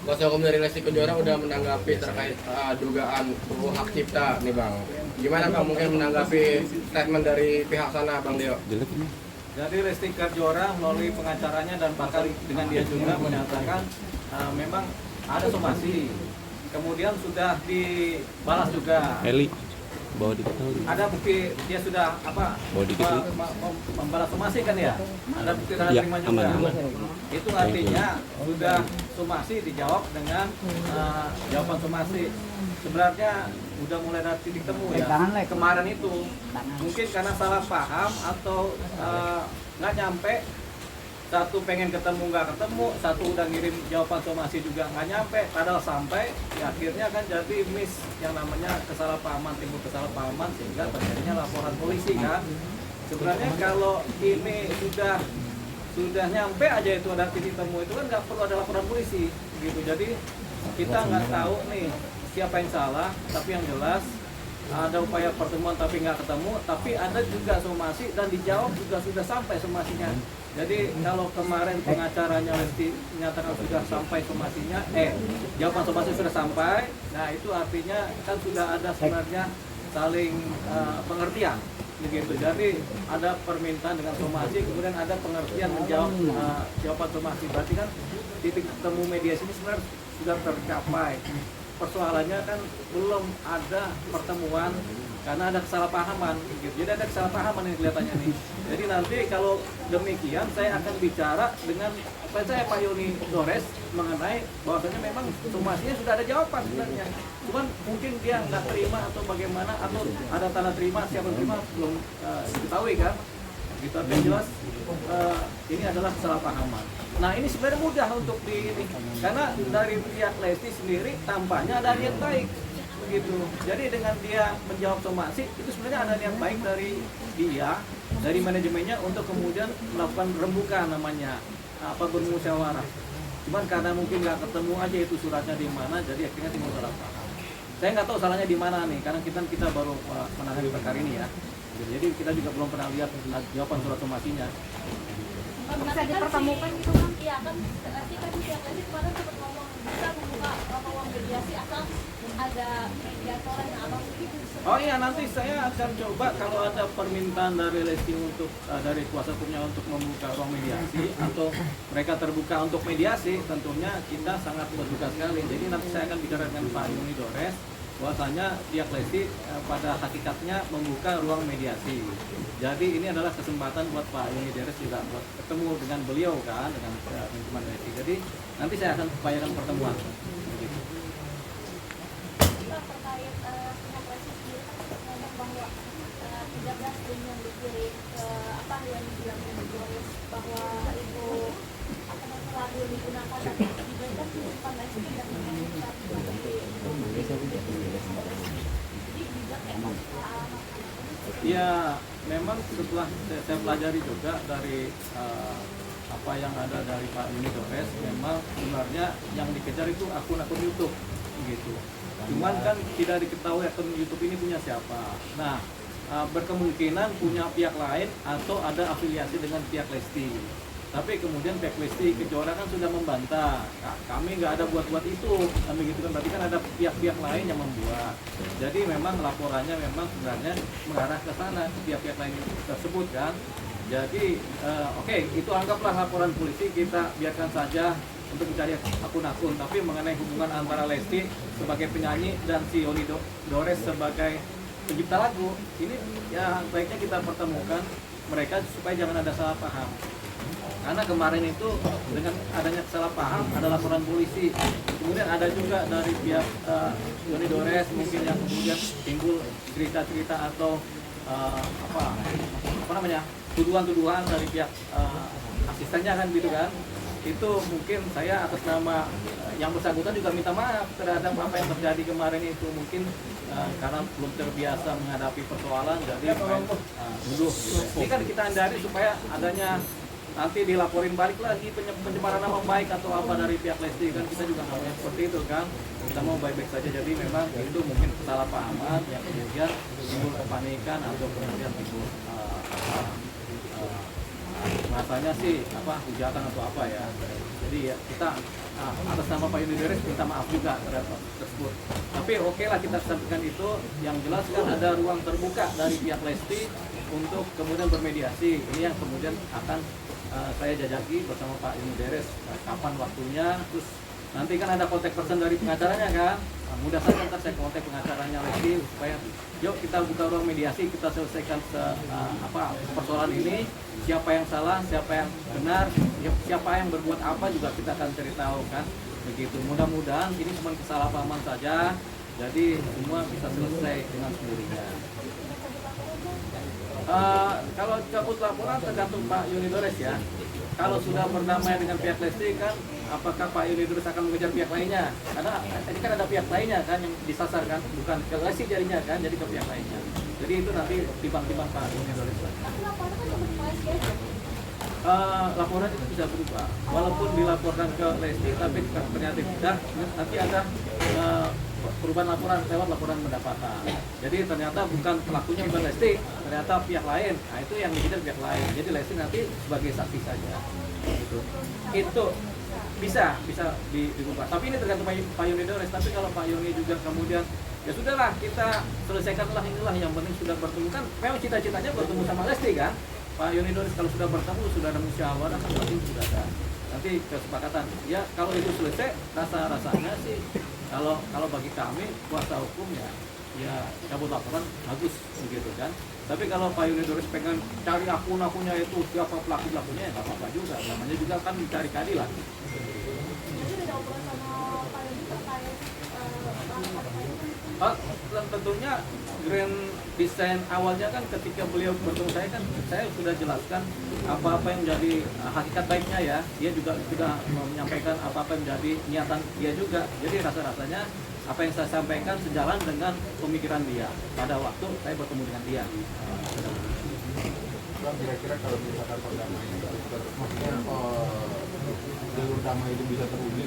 Kuasa hukum dari Lesti Kejora udah menanggapi terkait dugaan UU hak cipta nih Bang. Gimana Bang mungkin menanggapi statement dari pihak sana Bang Dio? Jadi Lesti Kejora melalui pengacaranya dan bahkan dengan dia juga menyatakan memang ada somasi. Kemudian sudah dibalas juga. Eli bawa dikit dulu. Ada bukti dia sudah Bawa dikit dulu. membalas somasi kan ya? Ada bukti tanda Ya, terima juga. aman. Itu artinya sudah somasi dijawab dengan jawaban somasi. Sebenarnya udah mulai ada titik temu ya. Kemarin itu mungkin karena salah paham atau nggak nyampe. Satu pengen ketemu nggak ketemu, satu udah ngirim jawaban somasi juga nggak nyampe, padahal sampai ya akhirnya kan jadi miss yang namanya kesalahpahaman, timbul kesalahpahaman sehingga terjadinya laporan polisi kan. Sebenarnya kalau ini sudah nyampe aja itu ada titik temu itu kan nggak perlu ada laporan polisi gitu. Jadi kita nggak tahu nih siapa yang salah, tapi yang jelas ada upaya pertemuan tapi nggak ketemu, tapi ada juga somasi dan dijawab juga sudah sampai somasinya. Jadi kalau kemarin pengacaranya Lesti menyatakan sudah sampai somasinya, jawaban somasi sudah sampai, nah itu artinya kan sudah ada sebenarnya saling pengertian, begitu. Jadi ada permintaan dengan somasi, kemudian ada pengertian menjawab jawaban somasi. Berarti kan titik temu mediasi ini sebenarnya sudah tercapai. Persoalannya kan belum ada pertemuan karena ada kesalahpahaman gitu. Jadi ada kesalahpahaman yang kelihatannya nih. Jadi nanti kalau demikian saya akan bicara dengan saya Pak Yoni Dores mengenai bahwasanya memang somasinya sudah ada jawaban sebenarnya. Cuman mungkin dia nggak terima atau bagaimana atau ada tanda terima siapa terima belum diketahui kan. Gitu, tapi yang jelas ini adalah kesalahpahaman. Nah ini sebenarnya mudah untuk ini karena dari pihak Lesti sendiri tampaknya ada niat baik begitu. Jadi dengan dia menjawab somasi itu sebenarnya ada niat baik dari dia, dari manajemennya untuk kemudian melakukan rembukan namanya bermusyawarah. Cuman karena mungkin nggak ketemu aja itu suratnya di mana, jadi akhirnya timbul salah paham. Saya nggak tahu salahnya di mana nih, karena kita baru menangani perkara ini ya. Jadi kita juga belum pernah lihat jawaban surat somasinya. Bisa dipertemukan gitu kan? Iya kan, nanti kan pihak Lesti kemarin sempat ngomong bisa membuka ruang mediasi asal ada mediator yang abang begitu. Oh iya, nanti saya akan coba kalau ada permintaan dari Lesti untuk dari kuasa hukumnya untuk membuka ruang mediasi atau mereka terbuka untuk mediasi, tentunya kita sangat berduka sekali. Jadi nanti saya akan bicara dengan Pak Yoni Dores bahwasanya pihak Lesti pada hakikatnya membuka ruang mediasi. Jadi ini adalah kesempatan buat Pak Yoni Dores juga buat ketemu dengan beliau kan, dengan manajemen Lesti. Jadi nanti saya akan upayakan pertemuan. Begitu. Terkait pihak Lesti sendiri kan ngomong bahwa 13 tim yang dikirim yang dibilang Boris bahwa itu selalu digunakan tapi diberikan simpan Lesti dan Ya, memang setelah saya pelajari juga dari apa yang ada dari Pak Yoni Dores, memang sebenarnya yang dikejar itu akun-akun YouTube, gitu. Cuman kan tidak diketahui akun YouTube ini punya siapa. Nah, berkemungkinan punya pihak lain atau ada afiliasi dengan pihak Lesti. Tapi kemudian pihak Lesti Kejora kan sudah membantah, kami nggak ada buat-buat itu, begitu kan, berarti kan ada pihak-pihak lain yang membuat. Jadi memang laporannya memang sebenarnya mengarah ke sana, ke pihak-pihak lain tersebut kan. Jadi oke, itu anggaplah laporan polisi, kita biarkan saja untuk mencari akun-akun. Tapi mengenai hubungan antara Lesti sebagai penyanyi dan si Yoni Dores sebagai pencipta lagu, ini ya baiknya kita pertemukan mereka supaya jangan ada salah paham. Karena kemarin itu dengan adanya salah paham ada laporan polisi, kemudian ada juga dari pihak Yoni Dores mungkin yang kemudian timbul cerita-cerita atau apa namanya tuduhan-tuduhan dari pihak asistennya kan gitu kan. Itu mungkin saya atas nama yang bersangkutan juga minta maaf terhadap apa yang terjadi kemarin itu, mungkin karena belum terbiasa menghadapi persoalan jadi dulu gitu. Ini kan kita hindari supaya adanya nanti dilaporin balik lagi pencemaran nama baik atau apa dari pihak Lesti, kan kita juga nggak mau seperti itu kan, kita mau baik-baik saja. Jadi memang itu mungkin kesalahpahaman yang kemudian timbul kepanikan atau kemudian timbul rasanya sih hujatan atau apa ya. Jadi ya kita atas nama Pak Yunidores minta maaf juga terhadap tersebut. Tapi oke lah kita sampaikan itu. Yang jelas kan ada ruang terbuka dari pihak Lesti untuk kemudian bermediasi. Ini yang kemudian akan saya jajaki bersama Pak Yunidores kapan waktunya. Terus nanti kan ada kontak person dari pengacaranya kan. Mudah saja ntar saya kontak pengacaranya Lesti supaya yuk kita buka ruang mediasi, kita selesaikan persoalan ini. Siapa yang salah, siapa yang benar, siapa yang berbuat apa juga kita akan cari tahu kan. Begitu. Mudah-mudahan ini cuma kesalahpahaman saja. Jadi semua bisa selesai dengan sendirinya. Kalau cabut laporan tergantung Pak Yunidores ya. Kalau sudah berdamai dengan pihak Lesti kan, apakah Pak Yunidores akan mengejar pihak lainnya? Karena ini kan ada pihak lainnya kan yang disasar kan, bukan ke Lesti jadinya kan, jadi ke pihak lainnya. Jadi itu nanti timbang-timbang Pak Yunidores. Laporan itu bisa berubah, walaupun dilaporkan ke Lesti tapi ternyata tidak, nanti ada perubahan laporan lewat laporan pendapatan. Jadi ternyata bukan pelakunya bukan Lesti, ternyata pihak lain. Nah itu yang dikejar pihak lain. Jadi Lesti nanti sebagai saksi saja. Itu bisa dirubah. Tapi ini tergantung Pak Yunidores. Tapi kalau Pak Yuni juga kemudian ya sudahlah kita selesaikanlah inilah, yang penting sudah bertemu kan. Memang cita-citanya bertemu sama Lesti kan. Pak Yunidores kalau sudah bertemu sudah ada musyawarah kan penting sudah ada. Nanti kesepakatan. Ya kalau itu selesai rasanya sih kalau bagi kami kuasa hukumnya ya cabut laporan bagus begitu kan. Tapi kalau Pak Yunidores pengen cari akun-akunnya itu siapa pelakunya ya nggak apa-apa juga. Namanya juga kan mencari keadilan. Tentunya grand design awalnya kan ketika beliau bertemu saya kan saya sudah jelaskan apa-apa yang menjadi hakikat baiknya ya. Dia juga sudah menyampaikan apa-apa yang menjadi niatan dia juga. Jadi rasa-rasanya apa yang saya sampaikan sejalan dengan pemikiran dia pada waktu saya bertemu dengan dia. Kira-kira kalau misalkan perdamaian maksudnya jalur damai itu bisa teruji,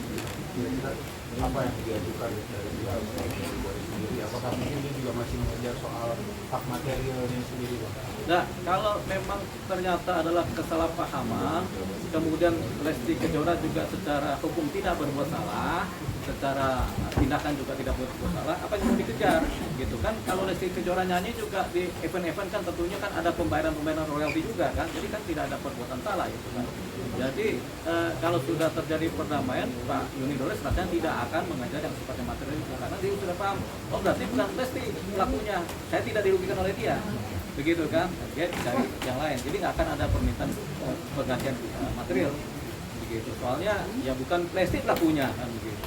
kira-kira apa yang diajukan dari pihak sendiri? Apakah mungkin dia juga masih mengejar soal hak materialnya sendiri, Pak? Nah, kalau memang ternyata adalah kesalahpahaman, kemudian Lesti Kejora juga secara hukum tidak berbuat salah, secara tindakan juga tidak berbuat salah, apa yang mau dikejar, gitu kan? Kalau Lesti Kejora nyanyi juga di event-event kan tentunya kan ada pembayaran royalti juga kan, jadi kan tidak ada perbuatan salah itu kan. Jadi kalau sudah terjadi perdamaian, Pak Yunidores rasanya tidak akan mengejar yang sifatnya material itu karena dia sudah paham, oh berarti bukan Lesti pelakunya, saya tidak dirugikan oleh dia, begitu kan? Dia cari yang lain, jadi nggak akan ada permintaan pergantian material, begitu. Soalnya ya bukan Lesti pelakunya kan begitu.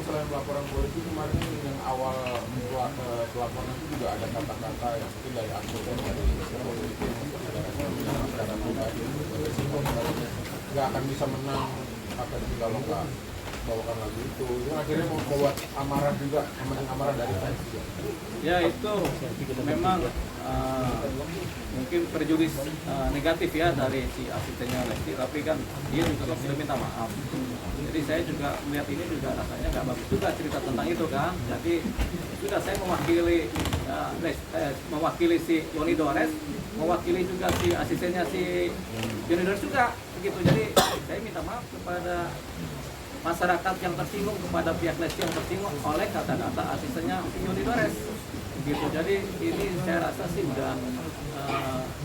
Selain laporan polisi kemarin yang awal pelaporan itu juga ada kata-kata yang mungkin dari anggota dari polisi yang masyarakat pribadi nggak akan bisa menang apa itu kalau nggak bawakan lagu itu akhirnya membuat amarah juga amarah dari fans juga. Ya itu memang mungkin prejudis negatif ya dari si asistennya Lesti, tapi kan dia juga sudah minta maaf. Jadi saya juga melihat ini juga rasanya nggak bagus juga cerita tentang itu kan. Jadi sudah saya mewakili si Yunidores, mewakili juga si asistennya si Yunidores juga begitu. Jadi saya minta maaf kepada masyarakat yang tersinggung, kepada pihak Lesti yang tersinggung oleh kata-kata asistennya Yunidores gitu. Jadi ini saya rasa sih udah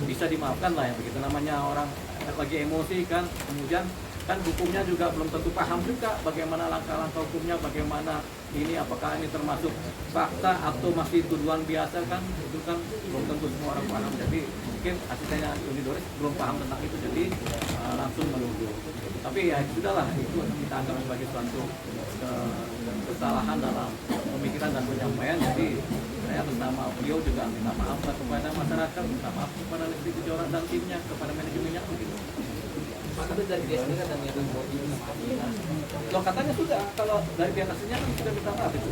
bisa dimaafkan lah ya begitu, namanya orang lagi emosi kan, kemudian kan hukumnya juga belum tentu paham juga bagaimana langkah-langkah hukumnya, bagaimana ini apakah ini termasuk fakta atau masih tuduhan biasa kan, itu kan belum tentu semua orang paham. Jadi mungkin asistennya Yunidores belum paham tentang itu, jadi langsung menuduh. Tapi ya sudahlah, itu kita anggap sebagai suatu kesalahan dalam pemikiran dan penyampaian. Jadi saya atas nama beliau juga minta maaf kepada masyarakat, minta maaf kepada Lesti Kejora dan timnya, kepada manajemennya begitu. Itu dari dia sendiri kan itu Loh katanya sudah, kalau dari pihak aslinya kan sudah minta maaf itu.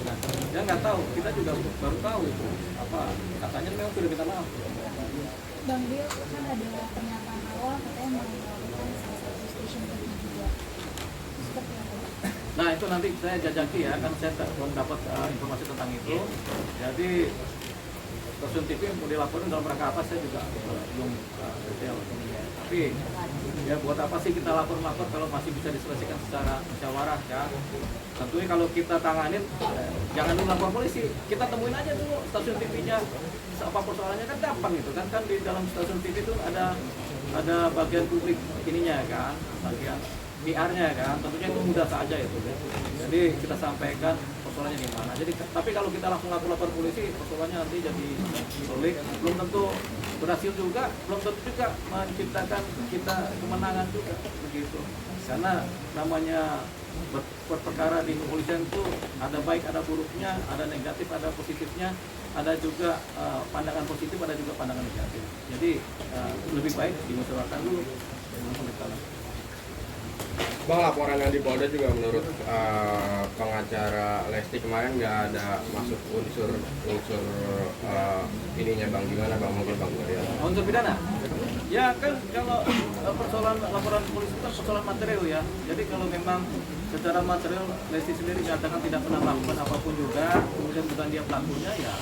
Nah, ya nggak tahu, kita juga baru tahu itu apa katanya memang sudah minta maaf. Bang Dio kan ada pernyataan awal katanya mau melakukan salah satu stasiun TV juga. Seperti apa? Nah itu nanti saya jajaki ya, kan saya belum dapat informasi tentang itu. Jadi stasiun TV mau dilaporin dalam rangka apa saya juga belum detail. Tapi ya buat apa sih kita lapor kalau masih bisa diselesaikan secara musyawarah ya. Tentunya kalau kita tanganin jangan dulu lapor polisi, kita temuin aja dulu stasiun TV-nya apa persoalannya, kan gampang gitu kan di dalam stasiun TV itu ada bagian publik ininya kan, bagian PR-nya kan, tentunya itu mudah saja itu. Jadi kita sampaikan persoalannya di mana. Jadi tapi kalau kita langsung lapor polisi, persoalannya nanti jadi sulit, belum tentu berhasil juga, belum tentu juga menciptakan kita kemenangan juga begitu. Karena namanya perkara di kepolisian itu ada baik, ada buruknya, ada negatif, ada positifnya, ada juga pandangan positif, ada juga pandangan negatif. Jadi lebih baik dimusyawarahkan dulu. Bang, laporan yang di Polda juga menurut pengacara Lesti kemarin nggak ada masuk unsur ininya Bang, gimana Bang, mungkin Bang Maria? Unsur pidana? Ya kan kalau persoalan laporan polisi itu kan persoalan material ya. Jadi kalau memang secara material Lesti sendiri nyatakan tidak pernah melakukan apapun juga, kemudian bukan dia pelakunya ya.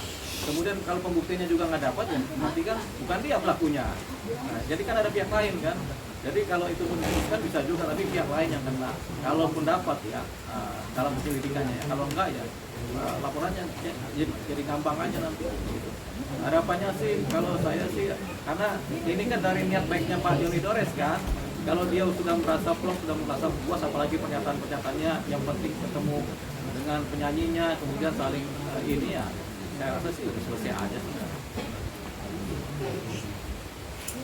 Kemudian kalau pembuktiannya juga nggak dapat ya nanti kan bukan dia pelakunya. Nah, jadi kan ada pihak lain kan. Jadi kalau itu pun kan bisa juga, tapi pihak lain yang kena. Kalaupun dapat ya dalam penyelidikannya ya. Kalau enggak ya laporannya jadi gampang aja nanti. Gitu. Harapannya sih kalau saya sih karena ini kan dari niat baiknya Pak Joni Dores kan. Kalau dia sudah merasa plong, sudah merasa puas, apalagi pernyataan-pernyataannya yang penting ketemu dengan penyanyinya, kemudian saling ini ya. Saya rasa sih udah selesai aja sih.